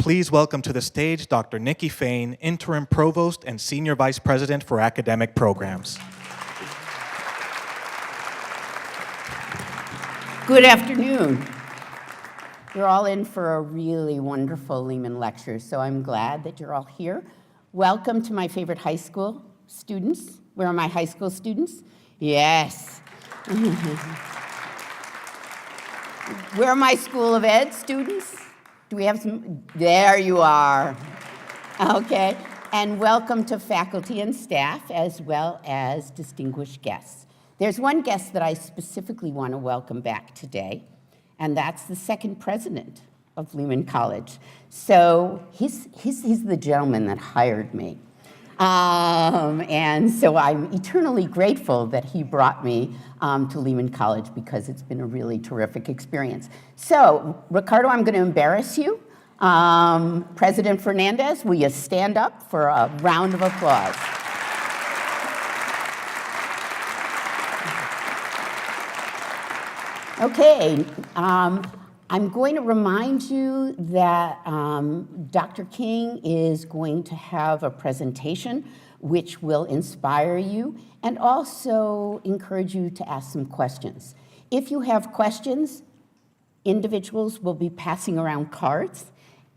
please welcome to the stage Dr. Nikki Fain, Interim Provost and Senior Vice President for Academic Programs. Good afternoon. You're all in for a really wonderful Lehman lecture, so I'm glad that you're all here. Welcome to my favorite high school students. Where are my high school students? Yes. Where are my School of Ed students? Do we have some? There you are. Okay. And welcome to faculty and staff, as well as distinguished guests. There's one guest that I specifically want to welcome back today, and that's the second president of Lehman College. So he's the gentleman that hired me. And so I'm eternally grateful that he brought me to Lehman College because it's been a really terrific experience. So, Ricardo, I'm going to embarrass you. President Fernandez, will you stand up for a round of applause? Okay, I'm going to remind you that Dr. King is going to have a presentation which will inspire you and also encourage you to ask some questions. If you have questions, individuals will be passing around cards,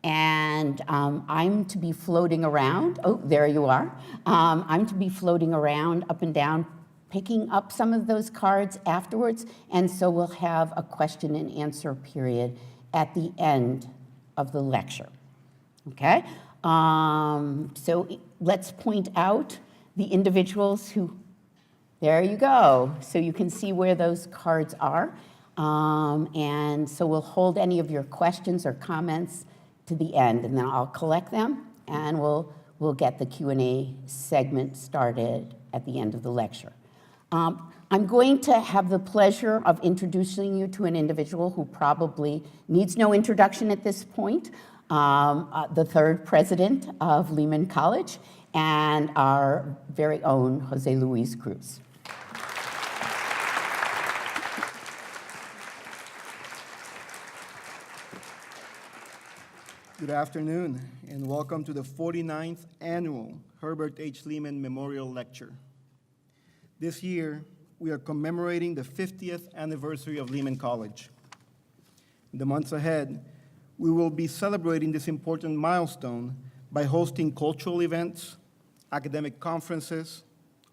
and I'm to be floating around. Oh, there you are. I'm to be floating around up and down, picking up some of those cards afterwards, and so we'll have a question and answer period at the end of the lecture, okay? So let's point out the individuals who, there you go. So you can see where those cards are. And so we'll hold any of your questions or comments to the end, and then I'll collect them, and we'll get the Q&A segment started at the end of the lecture. I'm going to have the pleasure of introducing you to an individual who probably needs no introduction at this point, the third president of Lehman College, and our very own Jose Luis Cruz. Good afternoon, and welcome to the 49th Annual Herbert H. Lehman Memorial Lecture. This year, we are commemorating the 50th anniversary of Lehman College. In the months ahead, we will be celebrating this important milestone by hosting cultural events, academic conferences,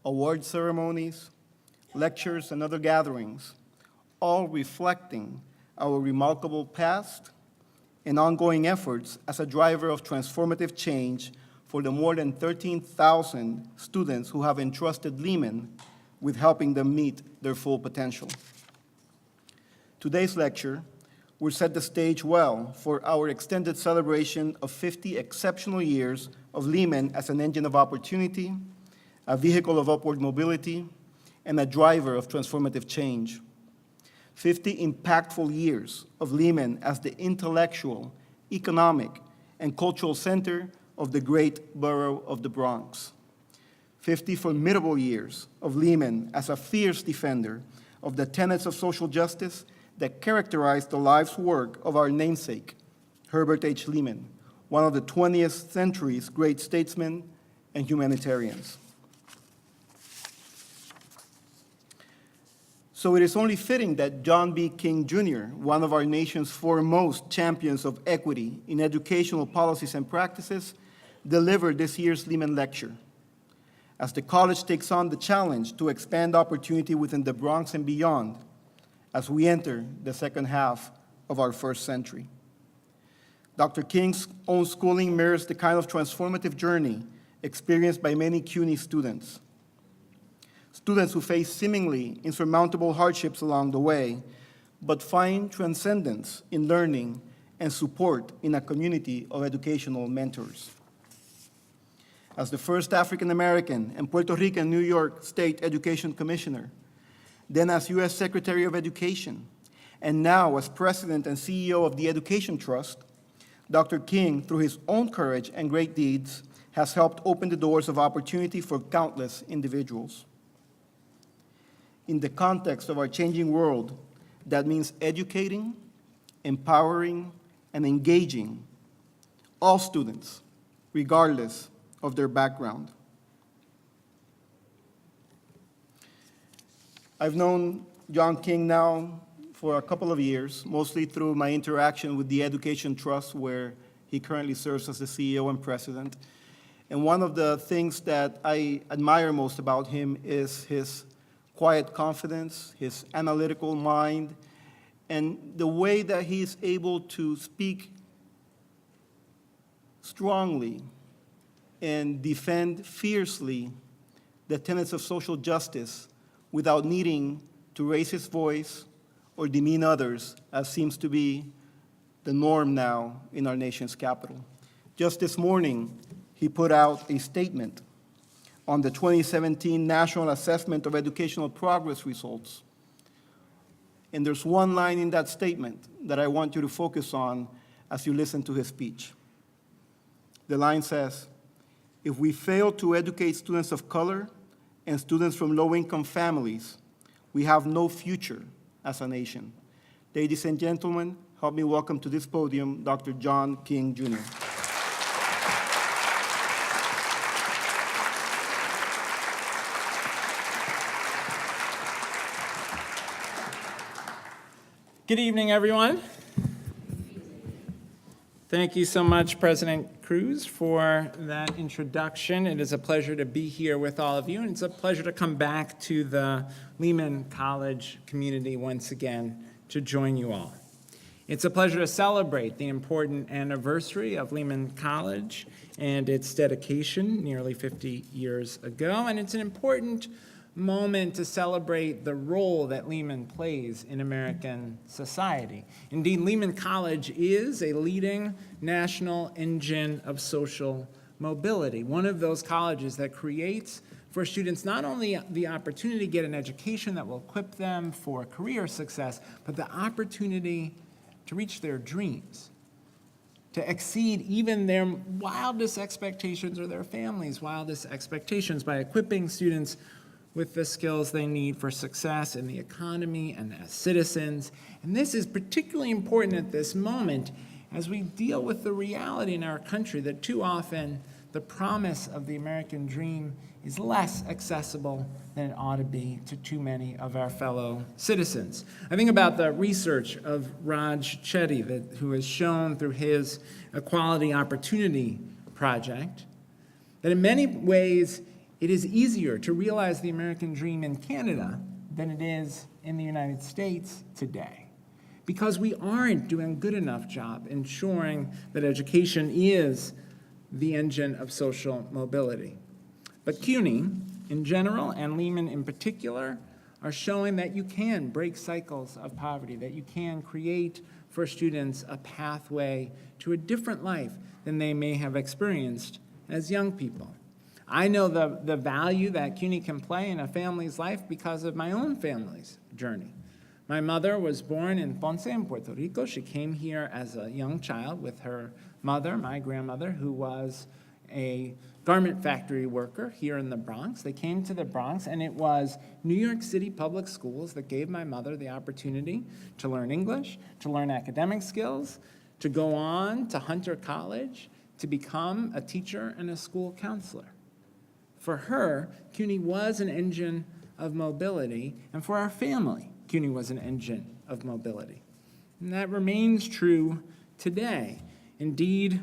award ceremonies, lectures, and other gatherings, all reflecting our remarkable past and ongoing efforts as a driver of transformative change for the more than 13,000 students who have entrusted Lehman with helping them meet their full potential. Today's lecture will set the stage well for our extended celebration of 50 exceptional years of Lehman as an engine of opportunity, a vehicle of upward mobility, and a driver of transformative change. 50 impactful years of Lehman as the intellectual, economic, and cultural center of the great borough of the Bronx. 50 formidable years of Lehman as a fierce defender of the tenets of social justice that characterized the life's work of our namesake, Herbert H. Lehman, one of the 20th century's great statesmen and humanitarians. So it is only fitting that John B. King, Jr., one of our nation's foremost champions of equity in educational policies and practices, delivered this year's Lehman Lecture, as the college takes on the challenge to expand opportunity within the Bronx and beyond as we enter the second half of our first century. Dr. King's own schooling mirrors the kind of transformative journey experienced by many CUNY students. Students who face seemingly insurmountable hardships along the way, but find transcendence in learning and support in a community of educational mentors. As the first African-American and Puerto Rican New York State Education Commissioner, then as U.S. Secretary of Education, and now as President and CEO of the Education Trust, Dr. King, through his own courage and great deeds, has helped open the doors of opportunity for countless individuals. In the context of our changing world, that means educating, empowering, and engaging all students, regardless of their background. I've known John King now for a couple of years, mostly through my interaction with the Education Trust, where he currently serves as the CEO and president. And one of the things that I admire most about him is his quiet confidence, his analytical mind, and the way that he is able to speak strongly and defend fiercely the tenets of social justice without needing to raise his voice or demean others, as seems to be the norm now in our nation's capital. Just this morning, he put out a statement on the 2017 National Assessment of Educational Progress results. And there's one line in that statement that I want you to focus on as you listen to his speech. The line says, "If we fail to educate students of color and students from low-income families, we have no future as a nation." Ladies and gentlemen, help me welcome to this podium Dr. John King, Jr. Good evening, everyone. Thank you so much, President Cruz, for that introduction. It is a pleasure to be here with all of you, and it's a pleasure to come back to the Lehman College community once again to join you all. It's a pleasure to celebrate the important anniversary of Lehman College and its dedication nearly 50 years ago, and it's an important moment to celebrate the role that Lehman plays in American society. Indeed, Lehman College is a leading national engine of social mobility, one of those colleges that creates for students not only the opportunity to get an education that will equip them for career success, but the opportunity to reach their dreams, to exceed even their wildest expectations or their family's wildest expectations by equipping students with the skills they need for success in the economy and as citizens. And this is particularly important at this moment as we deal with the reality in our country that too often the promise of the American dream is less accessible than it ought to be to too many of our fellow citizens. I think about the research of Raj Chetty, who has shown through his Equality Opportunity Project that in many ways it is easier to realize the American dream in Canada than it is in the United States today, because we aren't doing a good enough job ensuring that education is the engine of social mobility. But CUNY in general and Lehman in particular are showing that you can break cycles of poverty, that you can create for students a pathway to a different life than they may have experienced as young people. I know the value that CUNY can play in a family's life because of my own family's journey. My mother was born in Ponce, in Puerto Rico. She came here as a young child with her mother, my grandmother, who was a garment factory worker here in the Bronx. They came to the Bronx, and it was New York City public schools that gave my mother the opportunity to learn English, to learn academic skills, to go on to Hunter College, to become a teacher and a school counselor. For her, CUNY was an engine of mobility, and for our family, CUNY was an engine of mobility. And that remains true today. Indeed,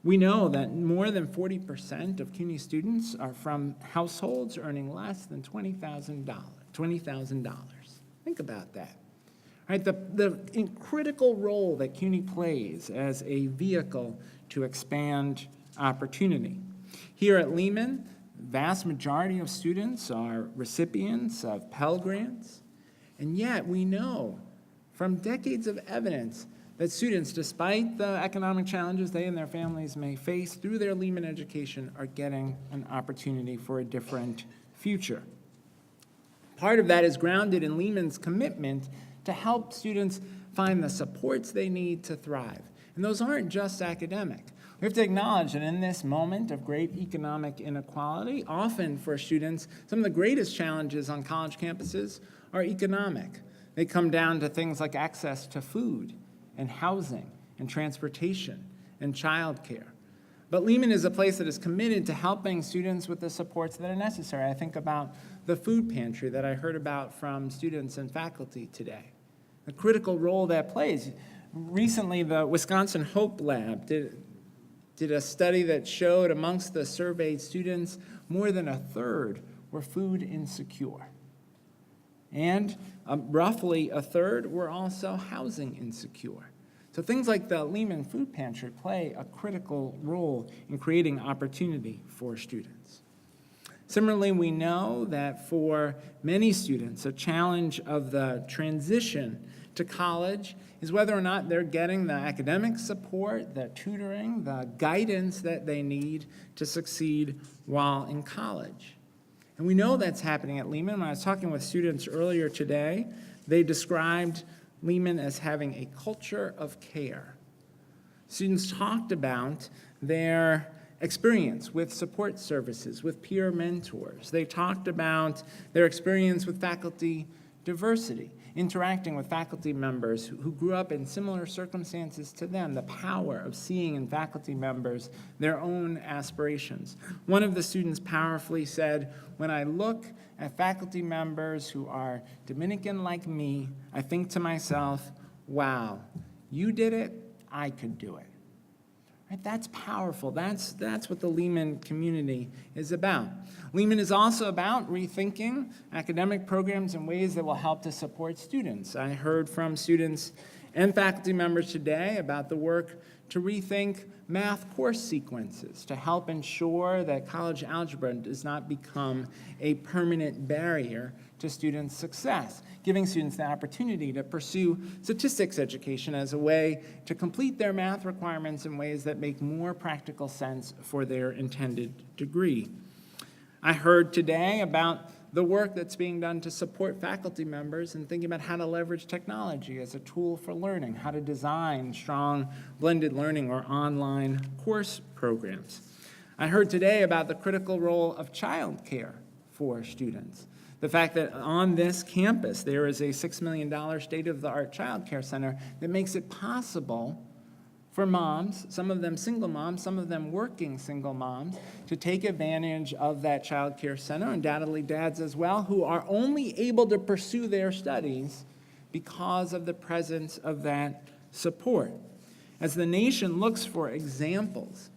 we know that more than 40% of CUNY students are from households earning less than $20,000. Think about that. Right? The critical role that CUNY plays as a vehicle to expand opportunity. Here at Lehman, vast majority of students are recipients of Pell Grants, and yet we know from decades of evidence that students, despite the economic challenges they and their families may face through their Lehman education, are getting an opportunity for a different future. Part of that is grounded in Lehman's commitment to help students find the supports they need to thrive. And those aren't just academic. We have to acknowledge that in this moment of great economic inequality, often for students, some of the greatest challenges on college campuses are economic. They come down to things like access to food and housing and transportation and childcare. But Lehman is a place that is committed to helping students with the supports that are necessary. I think about the food pantry that I heard about from students and faculty today, the critical role that plays. Recently, the Wisconsin Hope Lab did a study that showed amongst the surveyed students, more than a third were food insecure. And roughly a third were also housing insecure. So things like the Lehman Food Pantry play a critical role in creating opportunity for students. Similarly, we know that for many students, a challenge of the transition to college is whether or not they're getting the academic support, the tutoring, the guidance that they need to succeed while in college. And we know that's happening at Lehman. When I was talking with students earlier today, they described Lehman as having a culture of care. Students talked about their experience with support services, with peer mentors. They talked about their experience with faculty diversity, interacting with faculty members who grew up in similar circumstances to them, the power of seeing in faculty members their own aspirations. One of the students powerfully said, "When I look at faculty members who are Dominican like me, I think to myself, wow, you did it, I could do it." Right? That's powerful. That's what the Lehman community is about. Lehman is also about rethinking academic programs in ways that will help to support students. I heard from students and faculty members today about the work to rethink math course sequences to help ensure that college algebra does not become a permanent barrier to students' success, giving students the opportunity to pursue statistics education as a way to complete their math requirements in ways that make more practical sense for their intended degree. I heard today about the work that's being done to support faculty members in thinking about how to leverage technology as a tool for learning, how to design strong blended learning or online course programs. I heard today about the critical role of childcare for students. The fact that on this campus there is a $6 million state-of-the-art childcare center that makes it possible for moms, some of them single moms, some of them working single moms, to take advantage of that child care center, undoubtedly dads as well, who are only able to pursue their studies because of the presence of that support. As the nation looks for examples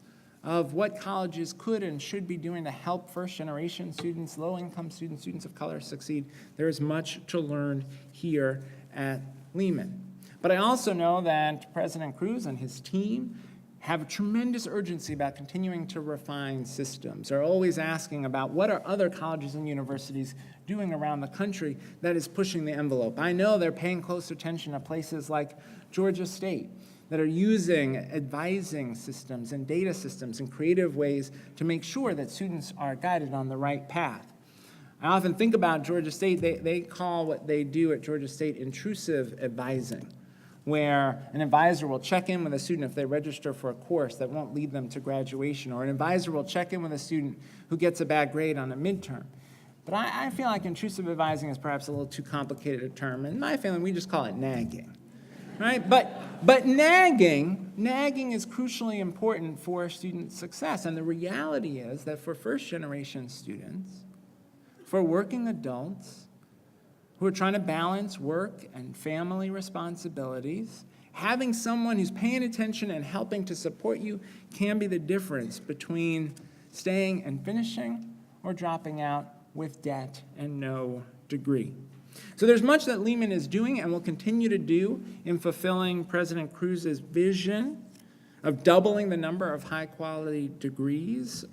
of what colleges could and should be doing to help first-generation students, low-income students, students of color succeed, there is much to learn here at Lehman. But I also know that President Cruz and his team have a tremendous urgency about continuing to refine systems. They're always asking about what are other colleges and universities doing around the country that is pushing the envelope. I know they're paying close attention to places like Georgia State that are using advising systems and data systems in creative ways to make sure that students are guided on the right path. I often think about Georgia State. They call what they do at Georgia State intrusive advising, where an advisor will check in with a student if they register for a course that won't lead them to graduation, or an advisor will check in with a student who gets a bad grade on a midterm. But I feel like intrusive advising is perhaps a little too complicated a term. In my family, we just call it nagging, right? But nagging is crucially important for student success. And the reality is that for first-generation students, for working adults, who are trying to balance work and family responsibilities, having someone who's paying attention and helping to support you can be the difference between staying and finishing or dropping out with debt and no degree. So there's much that Lehman is doing and will continue to do in fulfilling President Cruz's vision of doubling the number of high-quality degrees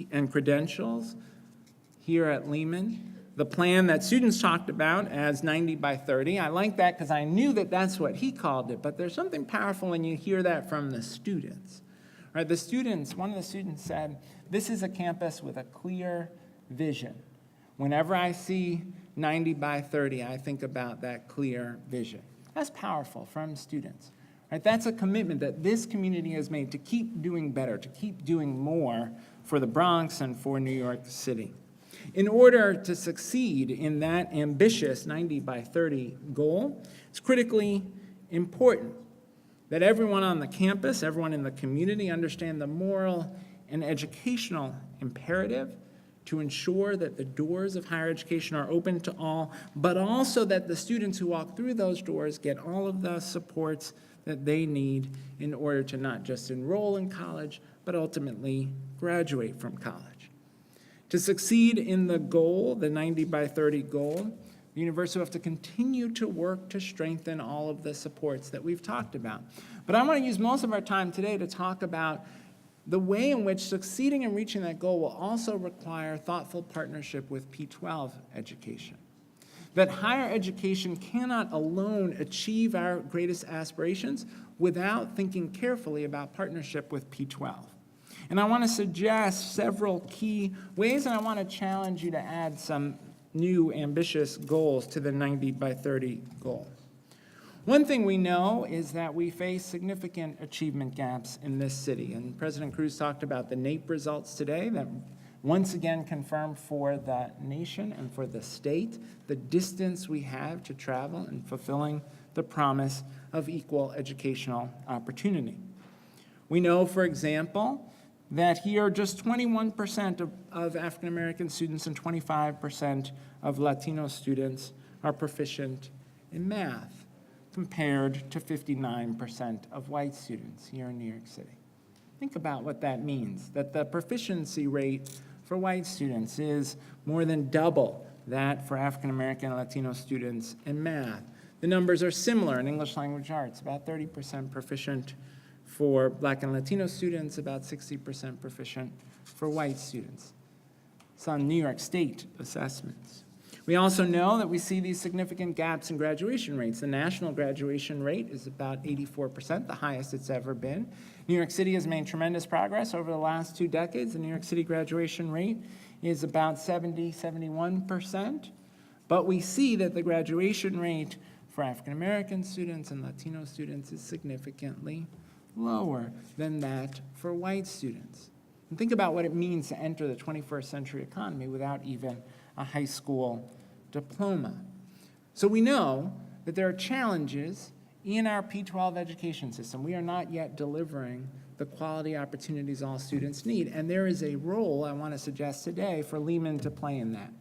and credentials here at Lehman. The plan that students talked about as 90 by 30. I like that because I knew that that's what he called it, but there's something powerful when you hear that from the students. Right? The students, one of the students said, "This is a campus with a clear vision. Whenever I see 90 by 30, I think about that clear vision." That's powerful from students. Right? That's a commitment that this community has made to keep doing better, to keep doing more for the Bronx and for New York City. In order to succeed in that ambitious 90 by 30 goal, it's critically important that everyone on the campus, everyone in the community understand the moral and educational imperative to ensure that the doors of higher education are open to all, but also that the students who walk through those doors get all of the supports that they need in order to not just enroll in college, but ultimately graduate from college. To succeed in the goal, the 90 by 30 goal, the university will have to continue to work to strengthen all of the supports that we've talked about. But I want to use most of our time today to talk about the way in which succeeding in reaching that goal will also require thoughtful partnership with P12 education. That higher education cannot alone achieve our greatest aspirations without thinking carefully about partnership with P12. And I want to suggest several key ways, and I want to challenge you to add some new ambitious goals to the 90 by 30 goal. One thing we know is that we face significant achievement gaps in this city, and President Cruz talked about the NAEP results today that once again confirm for the nation and for the state the distance we have to travel in fulfilling the promise of equal educational opportunity. We know, for example, that here just 21% of African American students and 25% of Latino students are proficient in math, compared to 59% of white students here in New York City. Think about what that means, that the proficiency rate for white students is more than double that for African American and Latino students in math. The numbers are similar in English language arts, about 30% proficient for Black and Latino students, about 60% proficient for white students. It's on New York State assessments. We also know that we see these significant gaps in graduation rates. The national graduation rate is about 84%, the highest it's ever been. New York City has made tremendous progress over the last 2 decades. The New York City graduation rate is about 71%. But we see that the graduation rate for African American students and Latino students is significantly lower than that for white students. And think about what it means to enter the 21st century economy without even a high school diploma. So we know that there are challenges in our P12 education system. We are not yet delivering the quality opportunities all students need, and there is a role I want to suggest today for Lehman to play in that.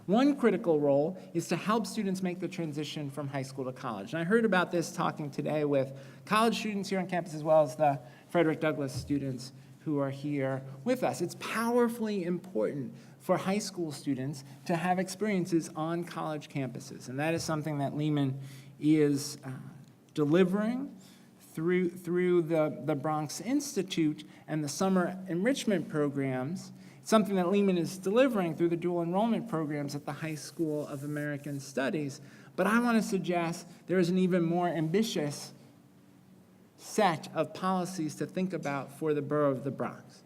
One critical role is to help students make the transition from high school to college. And I heard about this talking today with college students here on campus as well as the Frederick Douglass students who are here with us. It's powerfully important for high school students to have experiences on college campuses. And that is something that Lehman is delivering through the Bronx Institute and the summer enrichment programs. Something that Lehman is delivering through the dual enrollment programs at the High School of American Studies. But I want to suggest there is an even more ambitious set of policies to think about for the borough of the Bronx.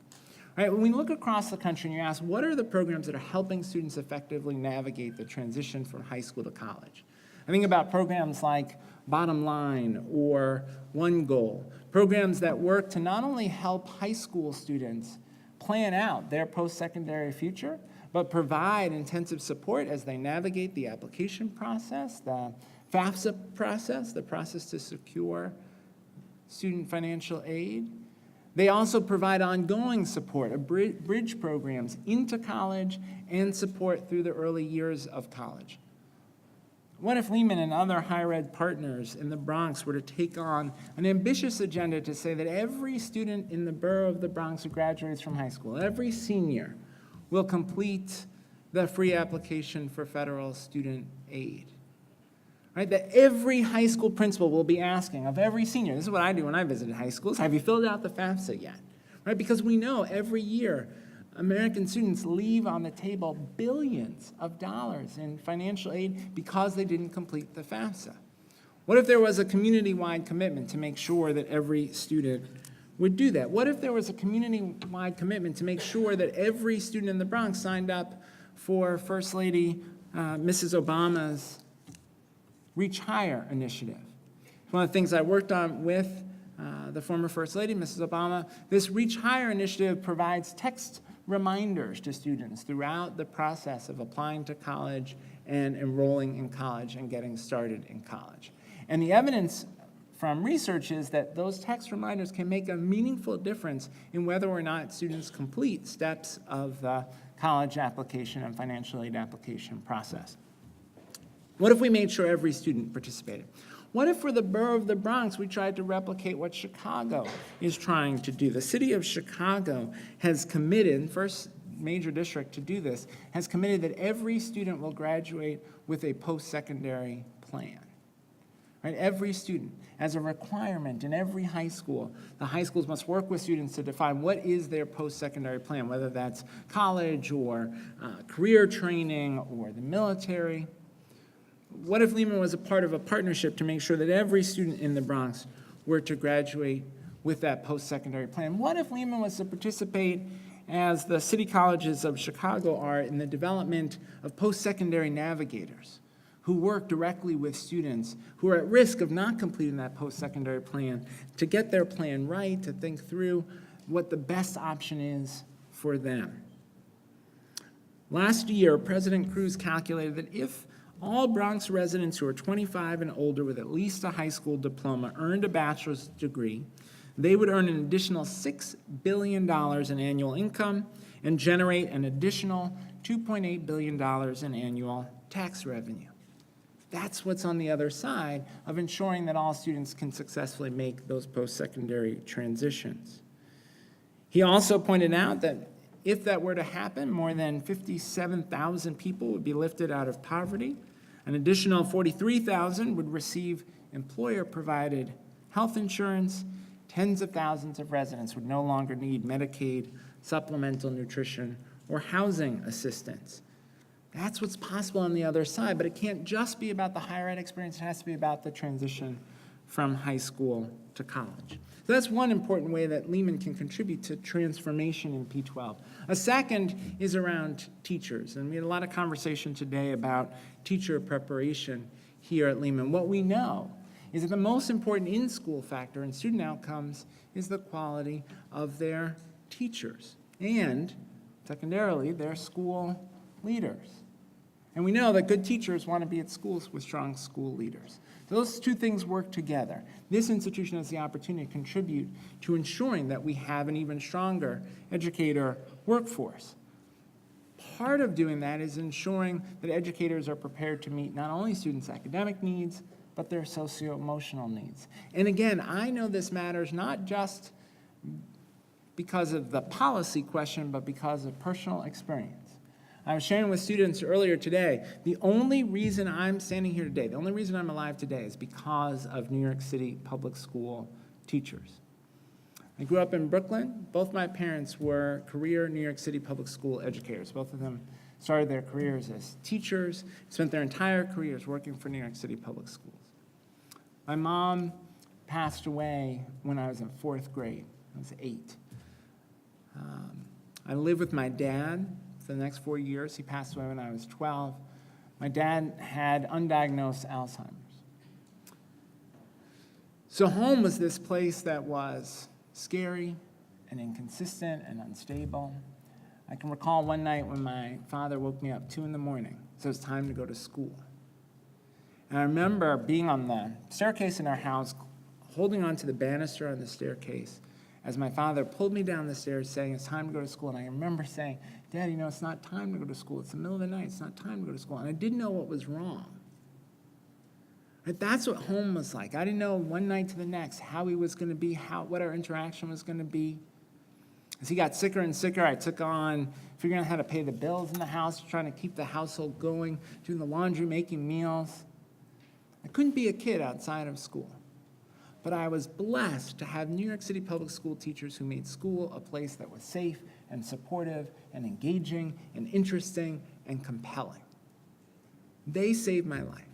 Right, when we look across the country and you ask, what are the programs that are helping students effectively navigate the transition from high school to college? I think about programs like Bottom Line or One Goal, programs that work to not only help high school students plan out their post-secondary future, but provide intensive support as they navigate the application process, the FAFSA process, the process to secure student financial aid. They also provide ongoing support, bridge programs into college and support through the early years of college. What if Lehman and other higher ed partners in the Bronx were to take on an ambitious agenda to say that every student in the borough of the Bronx who graduates from high school, every senior, will complete the free application for federal student aid? Right, that every high school principal will be asking of every senior, this is what I do when I visited high schools, have you filled out the FAFSA yet? Right, because we know every year American students leave on the table billions of dollars in financial aid because they didn't complete the FAFSA. What if there was a community-wide commitment to make sure that every student would do that? What if there was a community-wide commitment to make sure that every student in the Bronx signed up for First Lady Mrs. Obama's Reach Higher initiative? One of the things I worked on with the former First Lady, Mrs. Obama, this Reach Higher initiative provides text reminders to students throughout the process of applying to college and enrolling in college and getting started in college. And the evidence from research is that those text reminders can make a meaningful difference in whether or not students complete steps of the college application and financial aid application process. What if we made sure every student participated? What if for the borough of the Bronx, we tried to replicate what Chicago is trying to do? The city of Chicago has committed, first major district to do this, has committed that every student will graduate with a post-secondary plan. Right? Every student, as a requirement in every high school, the high schools must work with students to define what is their post-secondary plan, whether that's college or career training or the military. What if Lehman was a part of a partnership to make sure that every student in the Bronx were to graduate with that post-secondary plan? What if Lehman was to participate, as the city colleges of Chicago are, in the development of post-secondary navigators who work directly with students who are at risk of not completing that post-secondary plan to get their plan right, to think through what the best option is for them? Last year, President Cruz calculated that if all Bronx residents who are 25 and older with at least a high school diploma earned a bachelor's degree, they would earn an additional $6 billion in annual income and generate an additional $2.8 billion in annual tax revenue. That's what's on the other side of ensuring that all students can successfully make those post-secondary transitions. He also pointed out that if that were to happen, more than 57,000 people would be lifted out of poverty. An additional 43,000 would receive employer-provided health insurance. Tens of thousands of residents would no longer need Medicaid, supplemental nutrition, or housing assistance. That's what's possible on the other side, but it can't just be about the higher ed experience. It has to be about the transition from high school to college. So that's one important way that Lehman can contribute to transformation in P-12. A second is around teachers, and we had a lot of conversation today about teacher preparation here at Lehman. What we know is that the most important in-school factor in student outcomes is the quality of their teachers and, secondarily, their school leaders. And we know that good teachers want to be at schools with strong school leaders. So those two things work together. This institution has the opportunity to contribute to ensuring that we have an even stronger educator workforce. Part of doing that is ensuring that educators are prepared to meet not only students' academic needs, but their socio-emotional needs. And again, I know this matters not just because of the policy question, but because of personal experience. I was sharing with students earlier today, the only reason I'm standing here today, the only reason I'm alive today is because of New York City public school teachers. I grew up in Brooklyn. Both my parents were career New York City public school educators. Both of them started their careers as teachers, spent their entire careers working for New York City public schools. My mom passed away when I was in 4th grade. I was 8. I lived with my dad for the next 4 years. He passed away when I was 12. My dad had undiagnosed Alzheimer's. So home was this place that was scary and inconsistent and unstable. I can recall one night when my father woke me up 2 in the morning, so it was time to go to school. And I remember being on the staircase in our house, holding onto the banister on the staircase, as my father pulled me down the stairs saying, it's time to go to school. And I remember saying, Dad, you know, it's not time to go to school. It's the middle of the night. It's not time to go to school. And I didn't know what was wrong. Right? That's what home was like. I didn't know one night to the next how he was going to be, what our interaction was going to be. As he got sicker and sicker, I took on figuring out how to pay the bills in the house, trying to keep the household going, doing the laundry, making meals. I couldn't be a kid outside of school. But I was blessed to have New York City public school teachers who made school a place that was safe and supportive and engaging and interesting and compelling. They saved my life,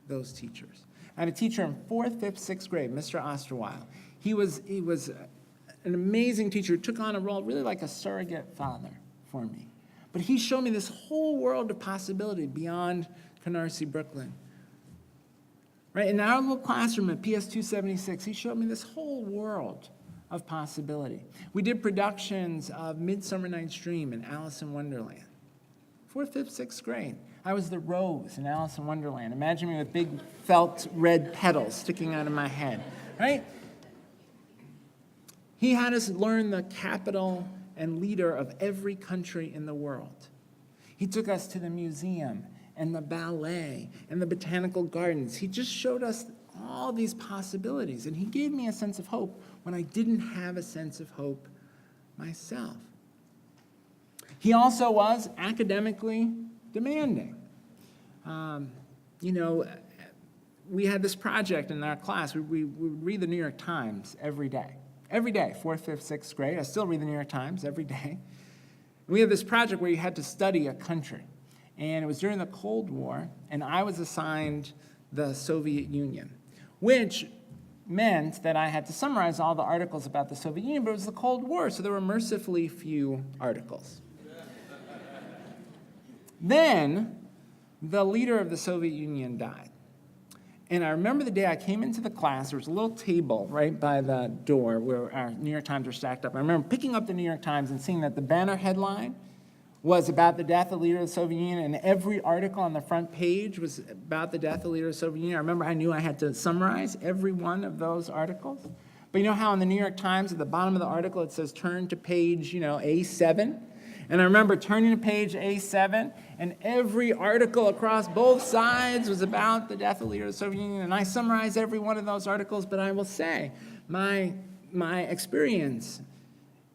those teachers. I had a teacher in 4th, 5th, 6th grade, Mr. Osterweil. He was an amazing teacher who took on a role really like a surrogate father for me. But he showed me this whole world of possibility beyond Canarsie, Brooklyn. Right, in our little classroom at PS 276, he showed me this whole world of possibility. We did productions of Midsummer Night's Dream and Alice in Wonderland. 4th, 5th, 6th grade. I was the rose in Alice in Wonderland. Imagine me with big felt red petals sticking out of my head. right? He had us learn the capital and leader of every country in the world. He took us to the museum and the ballet and the botanical gardens. He just showed us all these possibilities, and he gave me a sense of hope when I didn't have a sense of hope myself. He also was academically demanding. We had this project in our class. We would read the New York Times every day. Every day, 4th, 5th, 6th grade. I still read the New York Times every day. We had this project where you had to study a country. And it was during the Cold War, and I was assigned the Soviet Union, which meant that I had to summarize all the articles about the Soviet Union, but it was the Cold War, so there were mercifully few articles. Then, the leader of the Soviet Union died. And I remember the day I came into the class, there was a little table right by the door where our New York Times were stacked up. I remember picking up the New York Times and seeing that the banner headline was about the death of the leader of the Soviet Union, and every article on the front page was about the death of the leader of the Soviet Union. I remember I knew I had to summarize every one of those articles. But you know how in the New York Times, at the bottom of the article, it says turn to page, A7? And I remember turning to page A7, and every article across both sides was about the death of the leader of the Soviet Union, and I summarized every one of those articles, but I will say, my experience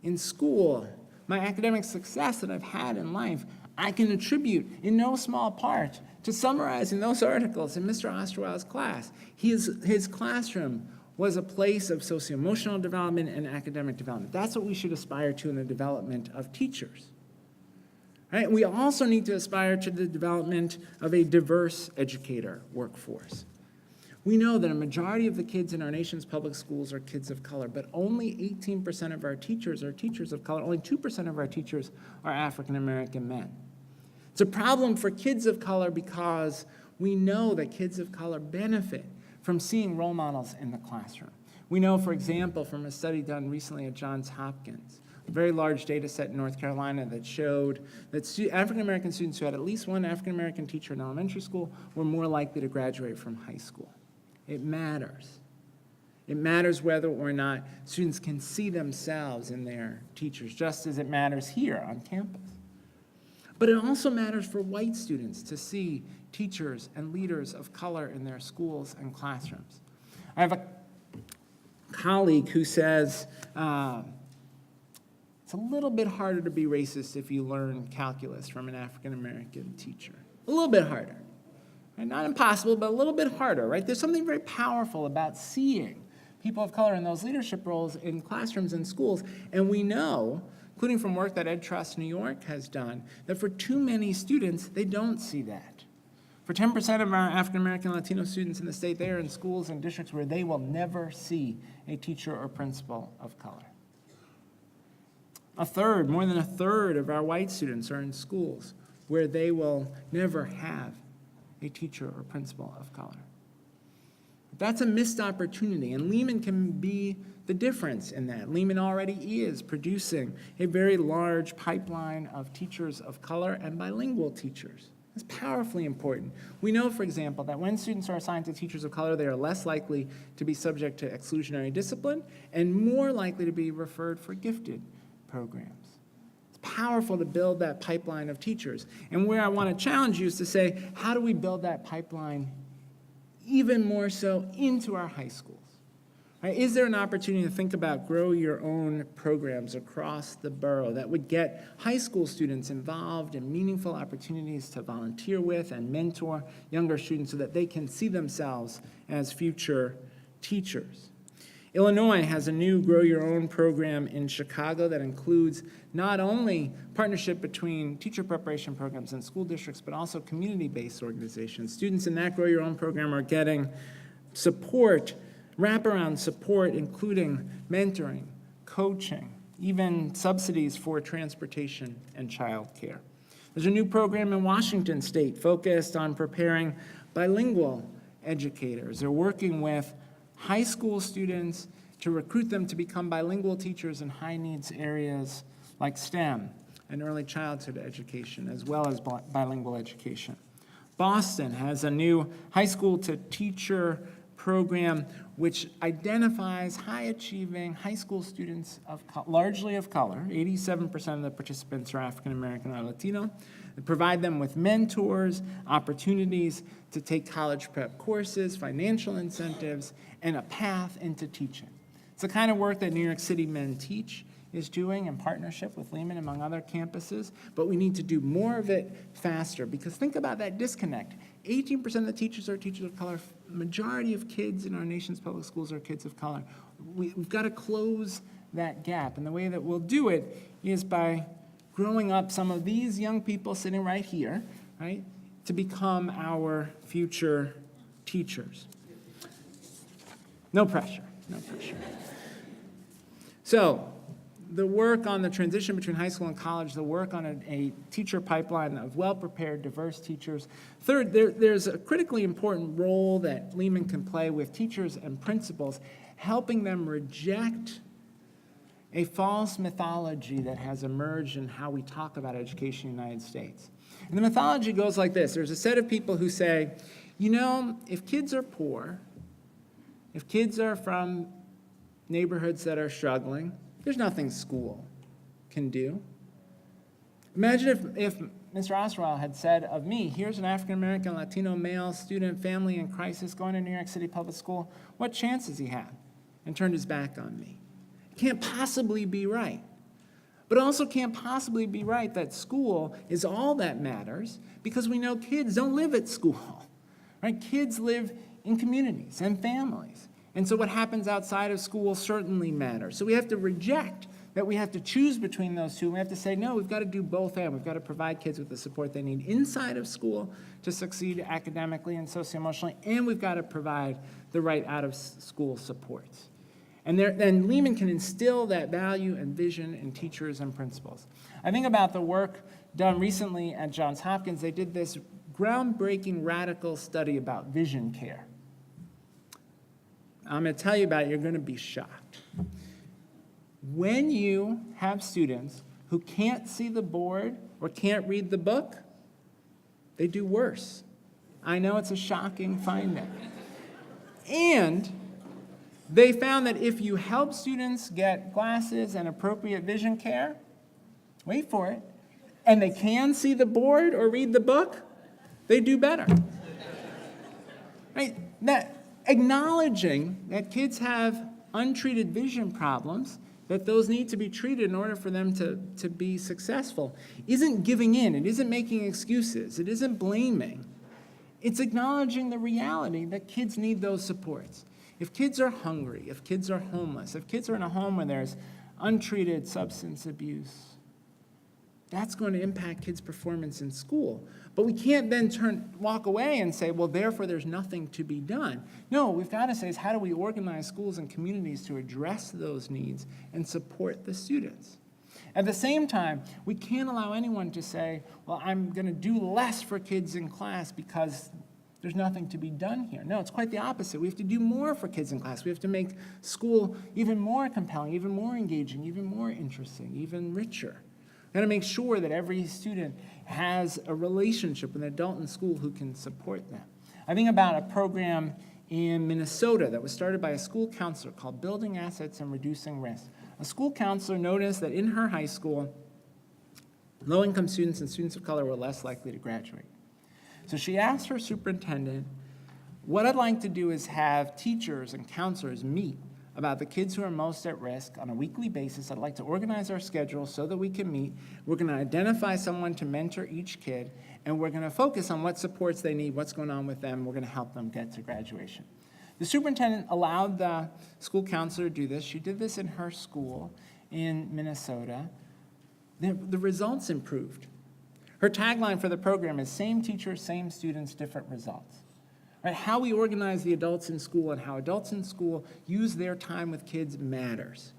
in school, my academic success that I've had in life, I can attribute in no small part to summarizing those articles in Mr. Osterweil's class. His classroom was a place of socio-emotional development and academic development. That's what we should aspire to in the development of teachers. Right? We also need to aspire to the development of a diverse educator workforce. We know that a majority of the kids in our nation's public schools are kids of color, but only 18% of our teachers are teachers of color. Only 2% of our teachers are African American men. It's a problem for kids of color because we know that kids of color benefit from seeing role models in the classroom. We know, for example, from a study done recently at Johns Hopkins, a very large data set in North Carolina that showed that African American students who had at least one African American teacher in elementary school were more likely to graduate from high school. It matters. It matters whether or not students can see themselves in their teachers, just as it matters here on campus. But it also matters for white students to see teachers and leaders of color in their schools and classrooms. I have a colleague who says, it's a little bit harder to be racist if you learn calculus from an African American teacher. A little bit harder. Right? Not impossible, but a little bit harder, right? There's something very powerful about seeing people of color in those leadership roles in classrooms and schools. And we know, including from work that Ed Trust New York has done, that for too many students, they don't see that. For 10% of our African American Latino students in the state, they are in schools and districts where they will never see a teacher or principal of color. More than a third of our white students are in schools where they will never have a teacher or principal of color. That's a missed opportunity, and Lehman can be the difference in that. Lehman already is producing a very large pipeline of teachers of color and bilingual teachers. That's powerfully important. We know, for example, that when students are assigned to teachers of color, they are less likely to be subject to exclusionary discipline and more likely to be referred for gifted programs. It's powerful to build that pipeline of teachers. And where I want to challenge you is to say, how do we build that pipeline even more so into our high schools? Right? Is there an opportunity to think about grow your own programs across the borough that would get high school students involved in meaningful opportunities to volunteer with and mentor younger students so that they can see themselves as future teachers? Illinois has a new Grow Your Own program in Chicago that includes not only partnership between teacher preparation programs and school districts, but also community-based organizations. Students in that Grow Your Own program are getting support, wraparound support, including mentoring, coaching, even subsidies for transportation and childcare. There's a new program in Washington State focused on preparing bilingual educators. They're working with high school students to recruit them to become bilingual teachers in high-needs areas like STEM and early childhood education, as well as bilingual education. Boston has a new high school to teacher program which identifies high-achieving high school students largely of color. 87% of the participants are African American or Latino. They provide them with mentors, opportunities to take college prep courses, financial incentives, and a path into teaching. It's the kind of work that New York City Men Teach is doing in partnership with Lehman, among other campuses, but we need to do more of it faster, because think about that disconnect. 18% of the teachers are teachers of color. Majority of kids in our nation's public schools are kids of color. We've got to close that gap, and the way that we'll do it is by growing up some of these young people sitting right here, right, to become our future teachers. No pressure, no pressure. So, the work on the transition between high school and college, the work on a teacher pipeline of well-prepared, diverse teachers. Third, there's a critically important role that Lehman can play with teachers and principals, helping them reject a false mythology that has emerged in how we talk about education in the United States. And the mythology goes like this. There's a set of people who say, you know, if kids are poor, if kids are from neighborhoods that are struggling, there's nothing school can do. Imagine if Mr. Oswald had said of me, here's an African-American, Latino male student, family in crisis, going to New York City public school. What chance does he have? And turned his back on me. It can't possibly be right. But it also can't possibly be right that school is all that matters, because we know kids don't live at school, right? Kids live in communities and families. And so what happens outside of school certainly matters. So we have to reject that we have to choose between those two. We have to say, no, we've got to do both and. We've got to provide kids with the support they need inside of school to succeed academically and socio-emotionally, and we've got to provide the right out-of-school supports. And then Lehman can instill that value and vision in teachers and principals. I think about the work done recently at Johns Hopkins. They did this groundbreaking, radical study about vision care. I'm going to tell you about it. You're going to be shocked. When you have students who can't see the board or can't read the book, they do worse. I know it's a shocking finding. And they found that if you help students get glasses and appropriate vision care, wait for it, and they can see the board or read the book, they do better. Right? That acknowledging that kids have untreated vision problems, that those need to be treated in order for them to be successful, isn't giving in. It isn't making excuses. It isn't blaming. It's acknowledging the reality that kids need those supports. If kids are hungry, if kids are homeless, if kids are in a home where there's untreated substance abuse, that's going to impact kids' performance in school. But we can't then walk away and say, well, therefore there's nothing to be done. No, what we've got to say is, how do we organize schools and communities to address those needs and support the students? At the same time, we can't allow anyone to say, well, I'm going to do less for kids in class because there's nothing to be done here. No, it's quite the opposite. We have to do more for kids in class. We have to make school even more compelling, even more engaging, even more interesting, even richer. We've got to make sure that every student has a relationship with an adult in school who can support them. I think about a program in Minnesota that was started by a school counselor called Building Assets and Reducing Risk. A school counselor noticed that in her high school, low-income students and students of color were less likely to graduate. So she asked her superintendent, what I'd like to do is have teachers and counselors meet about the kids who are most at risk on a weekly basis. I'd like to organize our schedule so that we can meet. We're going to identify someone to mentor each kid, and we're going to focus on what supports they need, what's going on with them. We're going to help them get to graduation. The superintendent allowed the school counselor to do this. She did this in her school in Minnesota. The results improved. Her tagline for the program is same teachers, same students, different results. Right? How we organize the adults in school and how adults in school use their time with kids matters.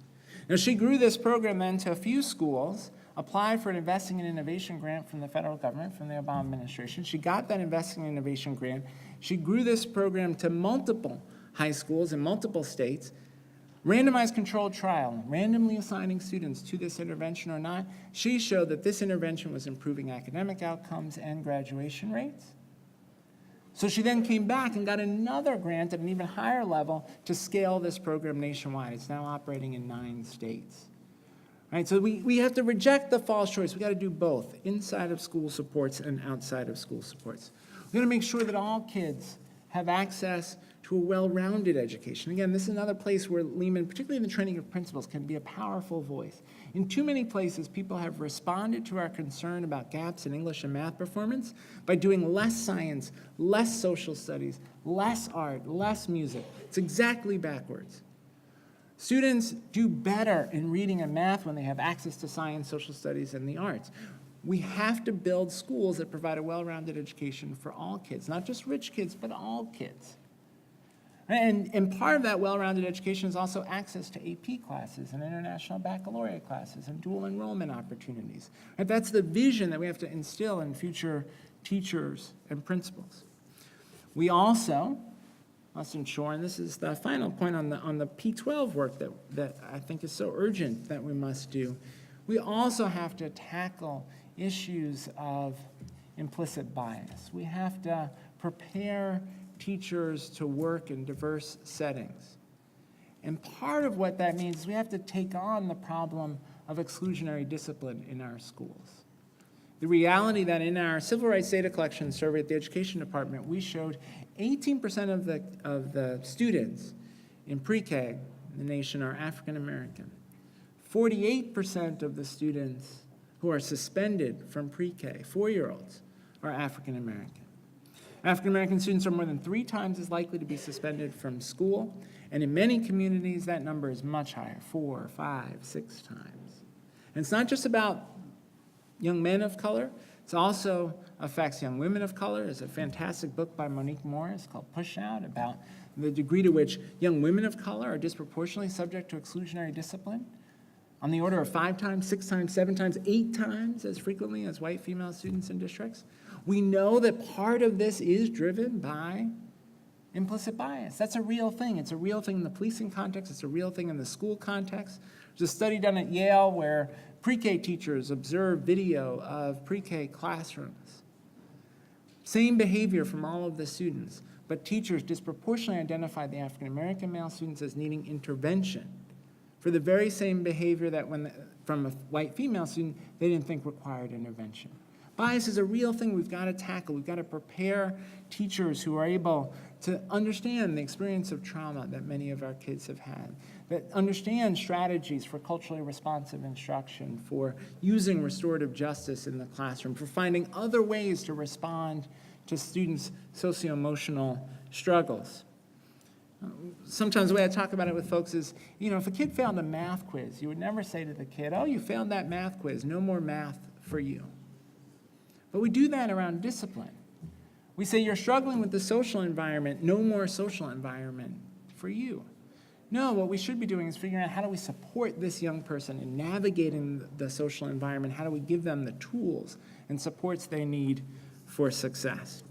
Now, she grew this program then to a few schools, applied for an Investing in Innovation grant from the federal government, from the Obama administration. She got that Investing in Innovation grant. She grew this program to multiple high schools in multiple states, randomized controlled trial, randomly assigning students to this intervention or not. She showed that this intervention was improving academic outcomes and graduation rates. So she then came back and got another grant at an even higher level to scale this program nationwide. It's now operating in 9 states. Right, so we have to reject the false choice. We got to do both, inside of school supports and outside of school supports. We got to make sure that all kids have access to a well-rounded education. Again, this is another place where Lehman, particularly in the training of principals, can be a powerful voice. In too many places, people have responded to our concern about gaps in English and math performance by doing less science, less social studies, less art, less music. It's exactly backwards. Students do better in reading and math when they have access to science, social studies, and the arts. We have to build schools that provide a well-rounded education for all kids, not just rich kids, but all kids. And part of that well-rounded education is also access to AP classes and international baccalaureate classes and dual enrollment opportunities. Right? That's the vision that we have to instill in future teachers and principals. We also must ensure, and this is the final point on the P12 work that I think is so urgent that we must do, we also have to tackle issues of implicit bias. We have to prepare teachers to work in diverse settings. And part of what that means is we have to take on the problem of exclusionary discipline in our schools. The reality that in our civil rights data collection survey at the Education Department, we showed 18% of the students in pre-K in the nation are African American. 48% of the students who are suspended from pre-K, 4-year-olds, are African American. African American students are more than 3 times as likely to be suspended from school, and in many communities that number is much higher, 4, 5, 6 times. And it's not just about young men of color, it also affects young women of color. There's a fantastic book by Monique Morris called Push Out about the degree to which young women of color are disproportionately subject to exclusionary discipline, on the order of 5 times, 6 times, 7 times, 8 times as frequently as white female students in districts. We know that part of this is driven by implicit bias. That's a real thing. It's a real thing in the policing context. It's a real thing in the school context. There's a study done at Yale where pre-K teachers observed video of pre-K classrooms. Same behavior from all of the students, but teachers disproportionately identified the African American male students as needing intervention for the very same behavior that from a white female student, they didn't think required intervention. Bias is a real thing we've got to tackle. We've got to prepare teachers who are able to understand the experience of trauma that many of our kids have had, that understand strategies for culturally responsive instruction, for using restorative justice in the classroom, for finding other ways to respond to students' socio-emotional struggles. Sometimes the way I talk about it with folks is, if a kid failed a math quiz, you would never say to the kid, oh, you failed that math quiz, no more math for you. But we do that around discipline. We say, you're struggling with the social environment, no more social environment for you. No, what we should be doing is figuring out how do we support this young person in navigating the social environment, how do we give them the tools and supports they need for success.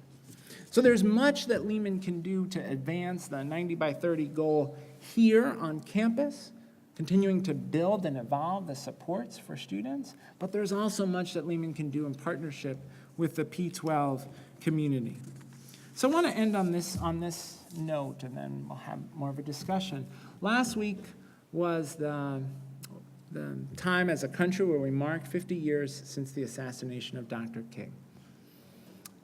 So there's much that Lehman can do to advance the 90 by 30 goal here on campus, continuing to build and evolve the supports for students, but there's also much that Lehman can do in partnership with the P12 community. So I want to end on this note, and then we'll have more of a discussion. Last week was the time as a country where we marked 50 years since the assassination of Dr. King.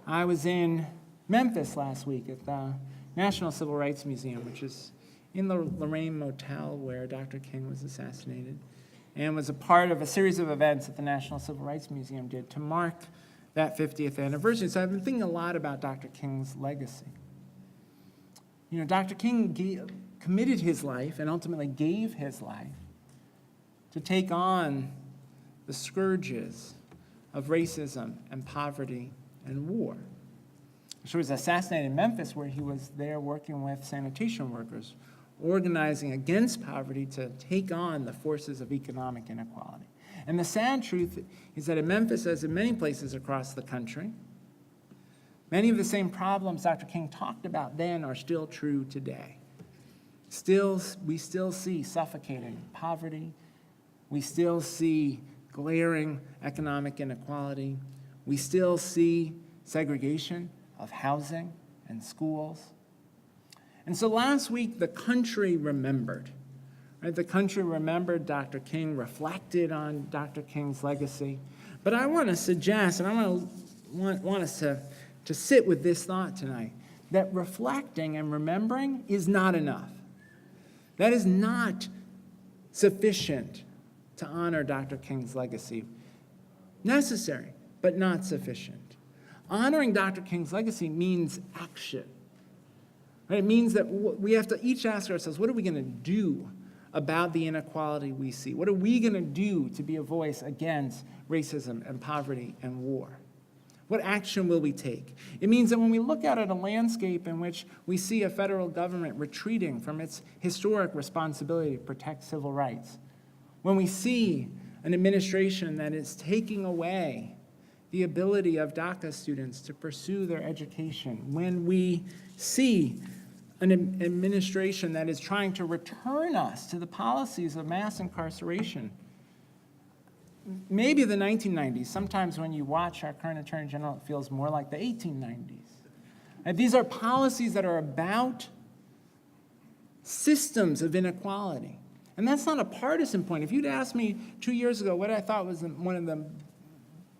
I was in Memphis last week at the National Civil Rights Museum, which is in the Lorraine Motel where Dr. King was assassinated, and was a part of a series of events that the National Civil Rights Museum did to mark that 50th anniversary. So I've been thinking a lot about Dr. King's legacy. Dr. King committed his life and ultimately gave his life to take on the scourges of racism and poverty and war. He was assassinated in Memphis, where he was there working with sanitation workers, organizing against poverty to take on the forces of economic inequality. And the sad truth is that in Memphis, as in many places across the country, many of the same problems Dr. King talked about then are still true today. We still see suffocating poverty. We still see glaring economic inequality. We still see segregation of housing and schools. And so last week, the country remembered. Right? The country remembered Dr. King, reflected on Dr. King's legacy. But I want to suggest, and I want us to sit with this thought tonight, that reflecting and remembering is not enough. That is not sufficient to honor Dr. King's legacy. Necessary, but not sufficient. Honoring Dr. King's legacy means action. Right? It means that we have to each ask ourselves, what are we going to do about the inequality we see? What are we going to do to be a voice against racism and poverty and war? What action will we take? It means that when we look out at a landscape in which we see a federal government retreating from its historic responsibility to protect civil rights, when we see an administration that is taking away the ability of DACA students to pursue their education, when we see an administration that is trying to return us to the policies of mass incarceration. Maybe the 1990s, sometimes when you watch our current Attorney General, it feels more like the 1890s. And these are policies that are about systems of inequality. And that's not a partisan point. If you'd asked me 2 years ago what I thought was one of the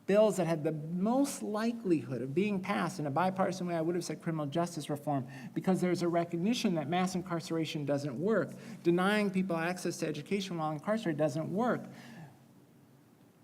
bills that had the most likelihood of being passed in a bipartisan way, I would have said criminal justice reform, because there's a recognition that mass incarceration doesn't work. Denying people access to education while incarcerated doesn't work.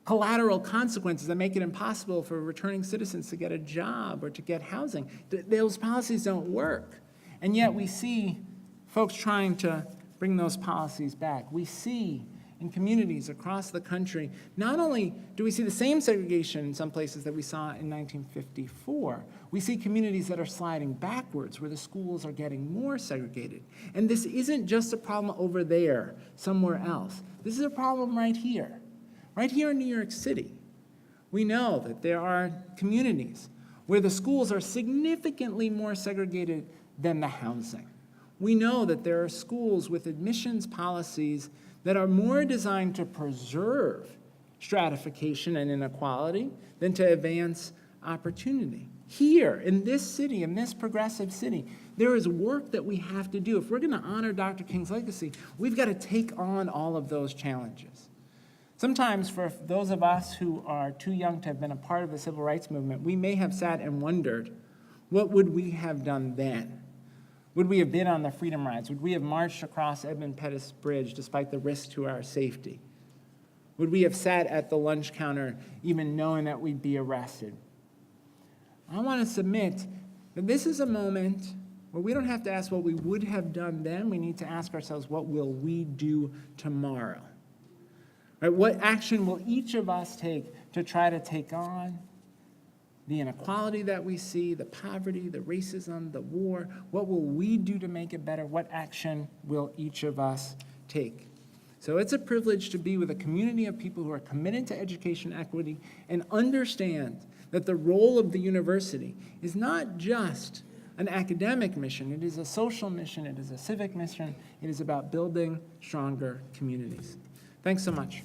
Collateral consequences that make it impossible for returning citizens to get a job or to get housing. Those policies don't work. And yet we see folks trying to bring those policies back. We see in communities across the country, not only do we see the same segregation in some places that we saw in 1954, we see communities that are sliding backwards where the schools are getting more segregated. And this isn't just a problem over there, somewhere else. This is a problem right here in New York City. We know that there are communities where the schools are significantly more segregated than the housing. We know that there are schools with admissions policies that are more designed to preserve stratification and inequality than to advance opportunity. Here, in this city, in this progressive city, there is work that we have to do. If we're going to honor Dr. King's legacy, we've got to take on all of those challenges. Sometimes for those of us who are too young to have been a part of the civil rights movement, we may have sat and wondered, what would we have done then? Would we have been on the Freedom Rides? Would we have marched across Edmund Pettus Bridge despite the risk to our safety? Would we have sat at the lunch counter even knowing that we'd be arrested? I want to submit that this is a moment where we don't have to ask what we would have done then. We need to ask ourselves, what will we do tomorrow? Right? What action will each of us take to try to take on the inequality that we see, the poverty, the racism, the war? What will we do to make it better? What action will each of us take? So it's a privilege to be with a community of people who are committed to education equity and understand that the role of the university is not just an academic mission. It is a social mission. It is a civic mission. It is about building stronger communities. Thanks so much.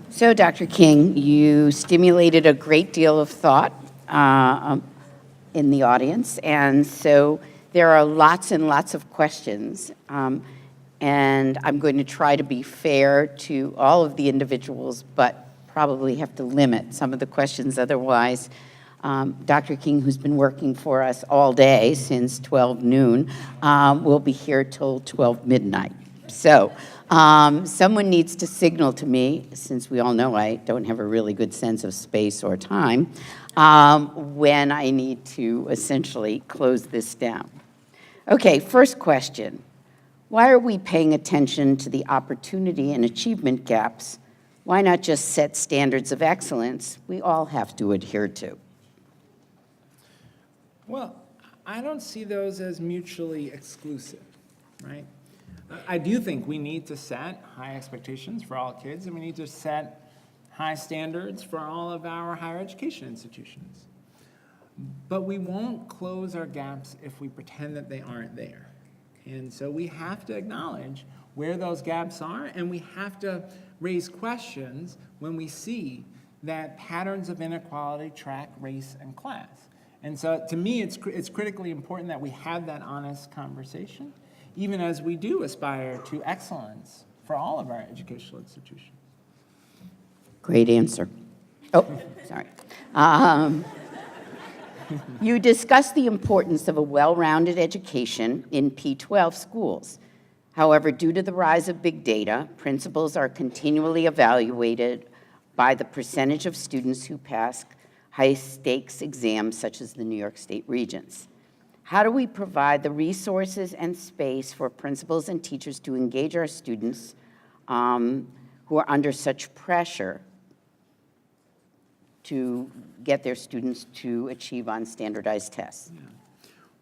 So, Dr. King, you stimulated a great deal of thought in the audience, and so there are lots and lots of questions, and I'm going to try to be fair to all of the individuals, but probably have to limit some of the questions. Otherwise, Dr. King, who's been working for us all day since 12 noon, will be here till 12 midnight. So someone needs to signal to me, since we all know I don't have a really good sense of space or time, when I need to essentially close this down. Okay, first question. Why are we paying attention to the opportunity and achievement gaps? Why not just set standards of excellence we all have to adhere to? Well, I don't see those as mutually exclusive, right? I do think we need to set high expectations for all kids, and we need to set high standards for all of our higher education institutions. But we won't close our gaps if we pretend that they aren't there. And so we have to acknowledge where those gaps are, and we have to raise questions when we see that patterns of inequality track race and class. And so to me, it's critically important that we have that honest conversation, even as we do aspire to excellence for all of our educational institutions. Great answer. Oh, sorry. You discussed the importance of a well-rounded education in P-12 schools. However, due to the rise of big data, principals are continually evaluated by the percentage of students who pass high-stakes exams such as the New York State Regents. How do we provide the resources and space for principals and teachers to engage our students who are under such pressure to get their students to achieve on standardized tests? Yeah.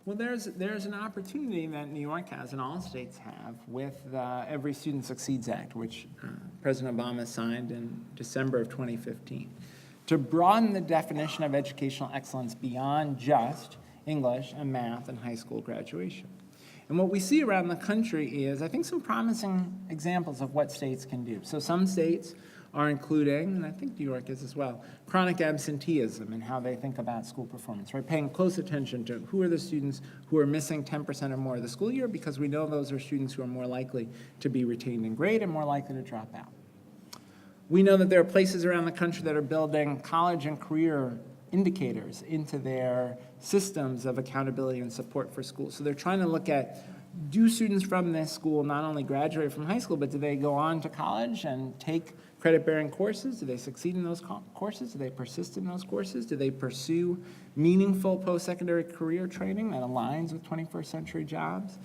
Well, there's an opportunity that New York has and all states have with the Every Student Succeeds Act, which President Obama signed in December of 2015, to broaden the definition of educational excellence beyond just English and math and high school graduation. And what we see around the country is, I think, some promising examples of what states can do. So some states are including, and I think New York is as well, chronic absenteeism and how they think about school performance, right? Paying close attention to who are the students who are missing 10% or more of the school year, because we know those are students who are more likely to be retained in grade and more likely to drop out. We know that there are places around the country that are building college and career indicators into their systems of accountability and support for schools. So they're trying to look at, do students from this school not only graduate from high school, but do they go on to college and take credit-bearing courses? Do they succeed in those courses? Do they persist in those courses? Do they pursue meaningful post-secondary career training that aligns with 21st century jobs?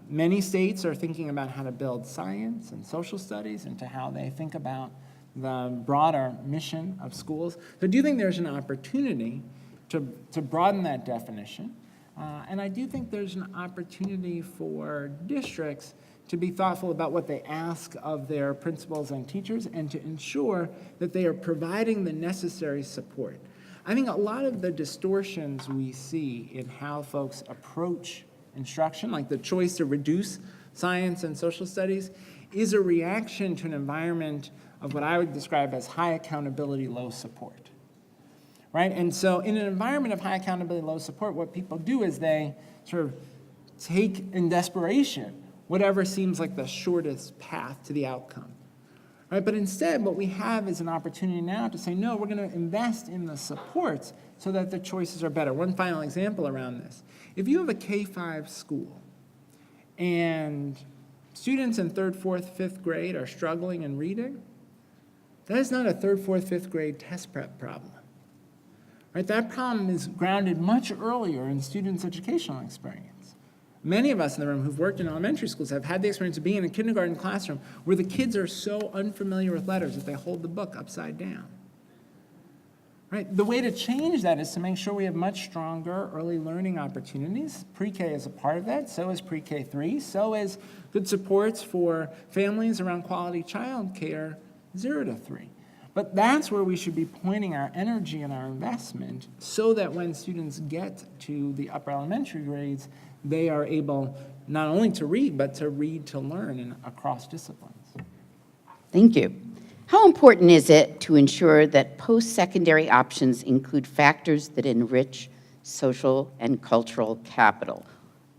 Many states are thinking about how to build science and social studies into how they think about the broader mission of schools. So I do think there's an opportunity to broaden that definition. And I do think there's an opportunity for districts to be thoughtful about what they ask of their principals and teachers and to ensure that they are providing the necessary support. I think a lot of the distortions we see in how folks approach instruction, like the choice to reduce science and social studies, is a reaction to an environment of what I would describe as high accountability, low support. Right? And so in an environment of high accountability, low support, what people do is they sort of take in desperation whatever seems like the shortest path to the outcome. Right? But instead, what we have is an opportunity now to say, no, we're going to invest in the supports so that the choices are better. One final example around this. If you have a K-5 school and students in 3rd, 4th, 5th grade are struggling in reading, that is not a 3rd, 4th, 5th grade test prep problem. Right? That problem is grounded much earlier in students' educational experience. Many of us in the room who've worked in elementary schools have had the experience of being in a kindergarten classroom where the kids are so unfamiliar with letters that they hold the book upside down. Right? The way to change that is to make sure we have much stronger early learning opportunities. Pre-K is a part of that, so is pre-K3, so is good supports for families around quality child care, 0 to 3. But that's where we should be pointing our energy and our investment so that when students get to the upper elementary grades, they are able not only to read, but to read to learn across disciplines. Thank you. How important is it to ensure that post-secondary options include factors that enrich social and cultural capital,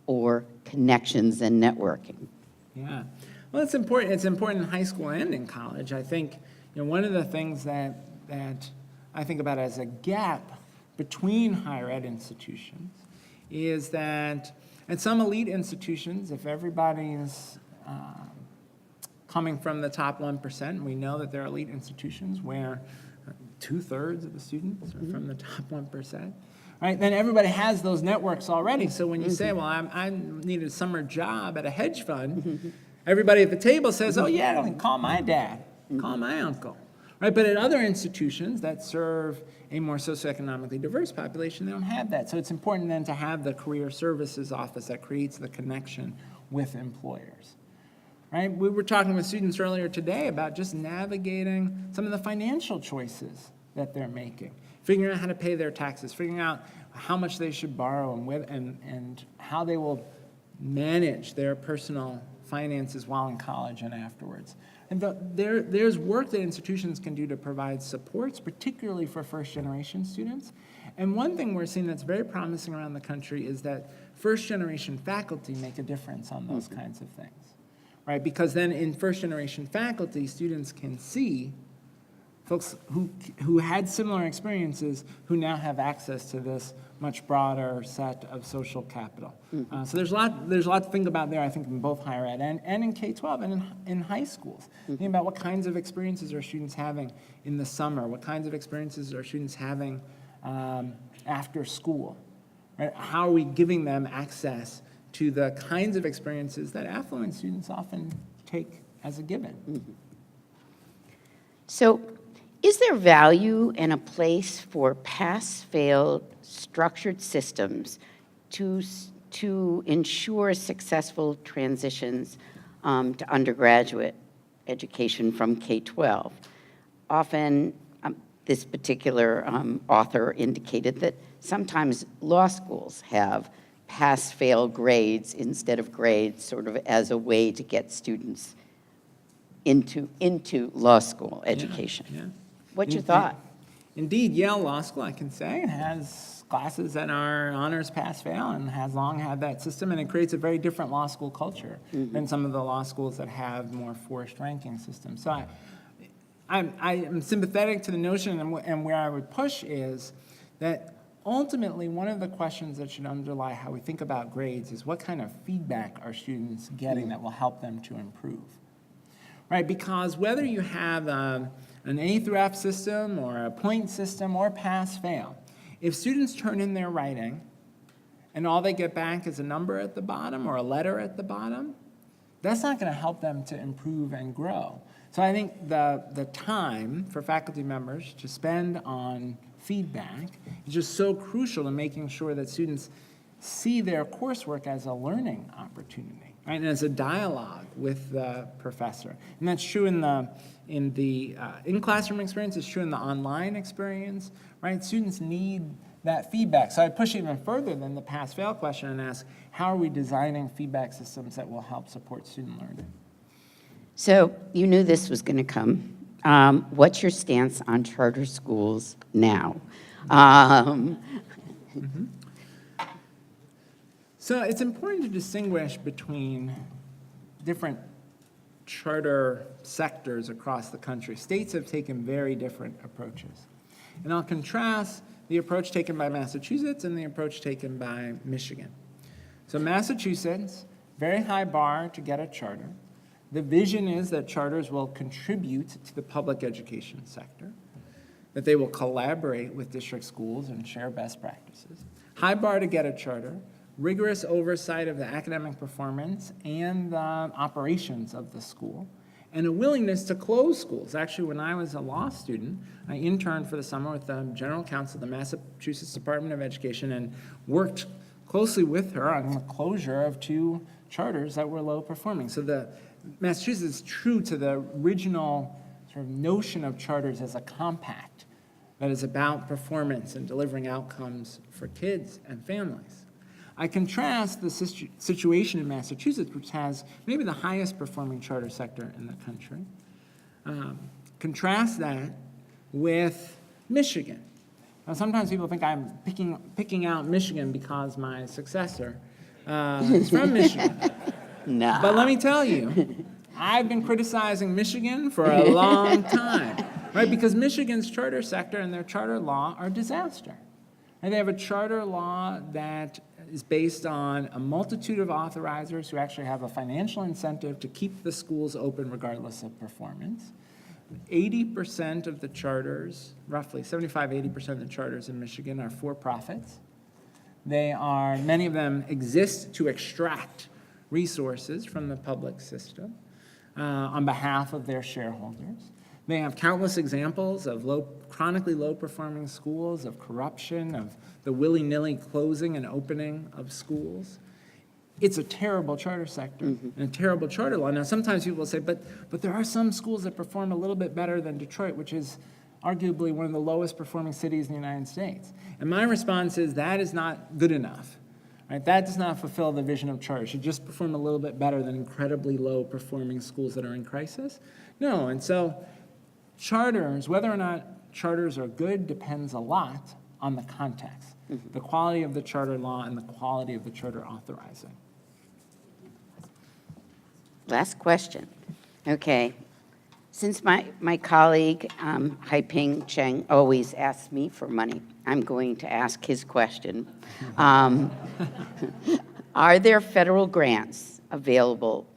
or connections and networking? Yeah, well, it's important. It's important in high school and in college. I think one of the things that I think about as a gap between higher ed institutions is that at some elite institutions, if everybody's coming from the top 1%, we know that there are elite institutions where 2/3 of the students are from the top 1%, right? Then everybody has those networks already. So when you say, well, I need a summer job at a hedge fund, everybody at the table says, oh yeah, call my dad, call my uncle. Right, but at other institutions that serve a more socioeconomically diverse population, they don't have that. So it's important then to have the career services office that creates the connection with employers. right? We were talking with students earlier today about just navigating some of the financial choices that they're making, figuring out how to pay their taxes, figuring out how much they should borrow and how they will manage their personal finances while in college and afterwards. And there's work that institutions can do to provide supports, particularly for first-generation students. And one thing we're seeing that's very promising around the country is that first-generation faculty make a difference on those kinds of things, right? Because then in first-generation faculty, students can see folks who had similar experiences who now have access to this much broader set of social capital. So there's a lot to think about there, I think, in both higher ed and in K-12 and in high schools. Thinking about what kinds of experiences are students having in the summer, what kinds of experiences are students having after school, right? How are we giving them access to the kinds of experiences that affluent students often take as a given? So, is there value and a place for pass-fail structured systems to ensure successful transitions to undergraduate education from K-12? Often, this particular author indicated that sometimes law schools have pass-fail grades instead of grades, sort of as a way to get students into law school education. Yeah. What's your thought? Indeed, Yale Law School, I can say, has classes that are honors pass-fail and has long had that system, and it creates a very different law school culture than some of the law schools that have more forced ranking systems. So I'm sympathetic to the notion, and where I would push is that ultimately one of the questions that should underlie how we think about grades is what kind of feedback are students getting that will help them to improve, right? Because whether you have an A through F system or a point system or pass-fail, if students turn in their writing and all they get back is a number at the bottom or a letter at the bottom, that's not going to help them to improve and grow. So I think the time for faculty members to spend on feedback is just so crucial in making sure that students see their coursework as a learning opportunity, right, and as a dialogue with the professor. And that's true in the in-classroom experience, it's true in the online experience, right? Students need that feedback. So I push even further than the pass-fail question and ask, how are we designing feedback systems that will help support student learning? So you knew this was going to come. What's your stance on charter schools now? So it's important to distinguish between different charter sectors across the country. States have taken very different approaches. And I'll contrast the approach taken by Massachusetts and the approach taken by Michigan. So Massachusetts, very high bar to get a charter. The vision is that charters will contribute to the public education sector, that they will collaborate with district schools and share best practices. High bar to get a charter, rigorous oversight of the academic performance and the operations of the school, and a willingness to close schools. Actually, when I was a law student, I interned for the summer with the general counsel of the Massachusetts Department of Education and worked closely with her on the closure of 2 charters that were low performing. So the Massachusetts is true to the original sort of notion of charters as a compact that is about performance and delivering outcomes for kids and families. I contrast the situation in Massachusetts, which has maybe the highest performing charter sector in the country. Contrast that with Michigan. Now, sometimes people think I'm picking out Michigan because my successor is from Michigan. No. But let me tell you, I've been criticizing Michigan for a long time, right? Because Michigan's charter sector and their charter law are a disaster. And they have a charter law that is based on a multitude of authorizers who actually have a financial incentive to keep the schools open regardless of performance. 80% of the charters, roughly 75-80% of the charters in Michigan are for-profits. Many of them exist to extract resources from the public system on behalf of their shareholders. They have countless examples of chronically low-performing schools, of corruption, of the willy-nilly closing and opening of schools. it's a terrible charter sector and a terrible charter law. Now, sometimes people will say, but there are some schools that perform a little bit better than Detroit, which is arguably one of the lowest performing cities in the United States. And my response is that is not good enough. Right? That does not fulfill the vision of charter. It should just perform a little bit better than incredibly low performing schools that are in crisis. No, and so charters, whether or not charters are good depends a lot on the context, the quality of the charter law and the quality of the charter authorizing. Last question. Okay. Since my colleague, Haiping Cheng, always asks me for money, I'm going to ask his question. Are there federal grants available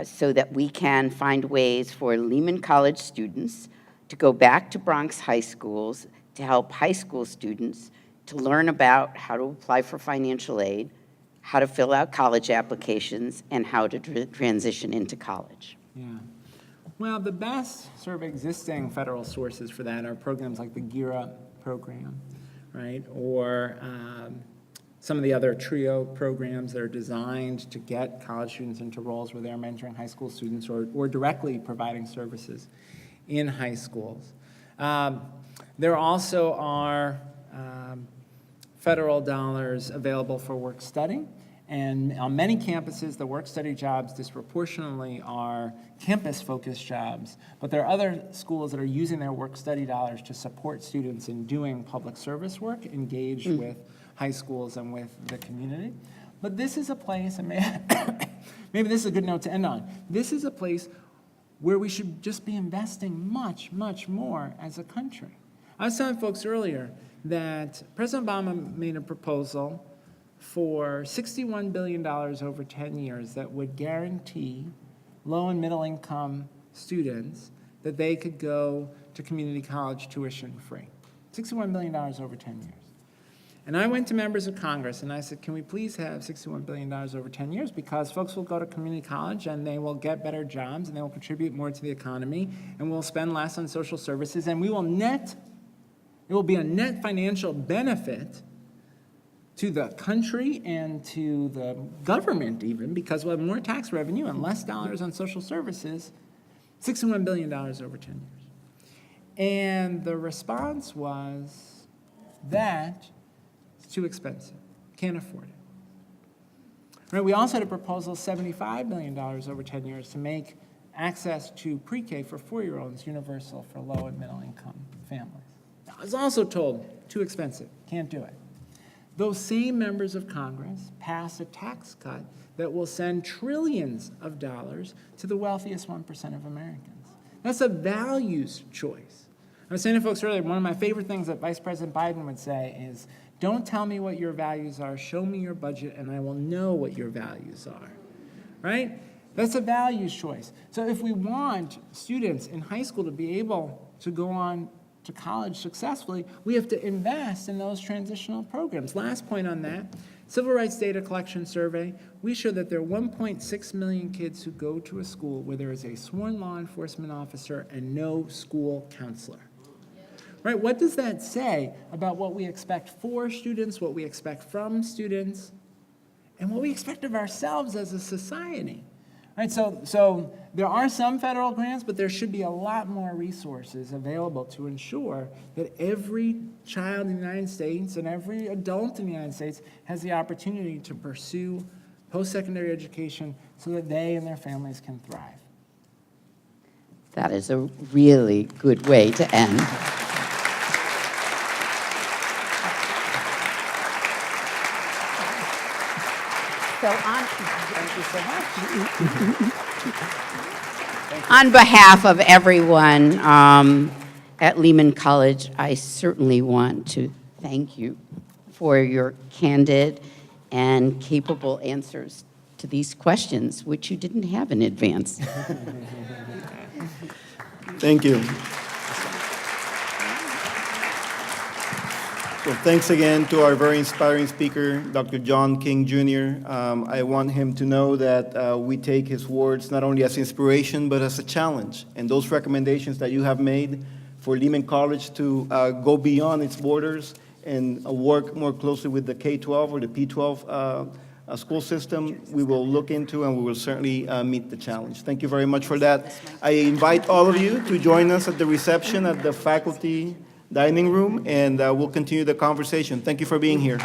so that we can find ways for Lehman College students to go back to Bronx high schools to help high school students to learn about how to apply for financial aid, how to fill out college applications, and how to transition into college? Yeah. Well, the best sort of existing federal sources for that are programs like the Gear Up program, right? Or some of the other TRIO programs that are designed to get college students into roles where they're mentoring high school students or directly providing services in high schools. There also are federal dollars available for work study. And on many campuses, the work-study jobs disproportionately are campus-focused jobs, but there are other schools that are using their work-study dollars to support students in doing public service work, engaged with high schools and with the community. But this is a place, and maybe this is a good note to end on, this is a place where we should just be investing much, much more as a country. I was telling folks earlier that President Obama made a proposal for $61 billion over 10 years that would guarantee low and middle income students that they could go to community college tuition free. $61 billion over 10 years. And I went to members of Congress and I said, can we please have $61 billion over 10 years? Because folks will go to community college and they will get better jobs and they will contribute more to the economy and we'll spend less on social services and it will be a net financial benefit to the country and to the government even, because we'll have more tax revenue and less dollars on social services, $61 billion over 10 years. And the response was that it's too expensive, can't afford it. Right, we also had a proposal, $75 billion over 10 years to make access to pre-K for 4-year-olds universal for low and middle income families. I was also told, too expensive, can't do it. Those same members of Congress passed a tax cut that will send trillions of dollars to the wealthiest 1% of Americans. That's a values choice. I was saying to folks earlier, one of my favorite things that Vice President Biden would say is, don't tell me what your values are, show me your budget and I will know what your values are, right? That's a values choice. So if we want students in high school to be able to go on to college successfully, we have to invest in those transitional programs. Last point on that, Civil Rights Data Collection Survey, we show that there are 1.6 million kids who go to a school where there is a sworn law enforcement officer and no school counselor. Right, what does that say about what we expect for students, what we expect from students, and what we expect of ourselves as a society? Right, so there are some federal grants, but there should be a lot more resources available to ensure that every child in the United States and every adult in the United States has the opportunity to pursue post-secondary education so that they and their families can thrive. That is a really good way to end. So thank you so much. On behalf of everyone at Lehman College, I certainly want to thank you for your candid and capable answers to these questions, which you didn't have in advance. Thank you. So thanks again to our very inspiring speaker, Dr. John King Jr. I want him to know that we take his words not only as inspiration, but as a challenge. And those recommendations that you have made for Lehman College to go beyond its borders and work more closely with the K-12 or the P-12 school system, we will look into and we will certainly meet the challenge. Thank you very much for that. I invite all of you to join us at the reception at the faculty dining room, and we'll continue the conversation. Thank you for being here.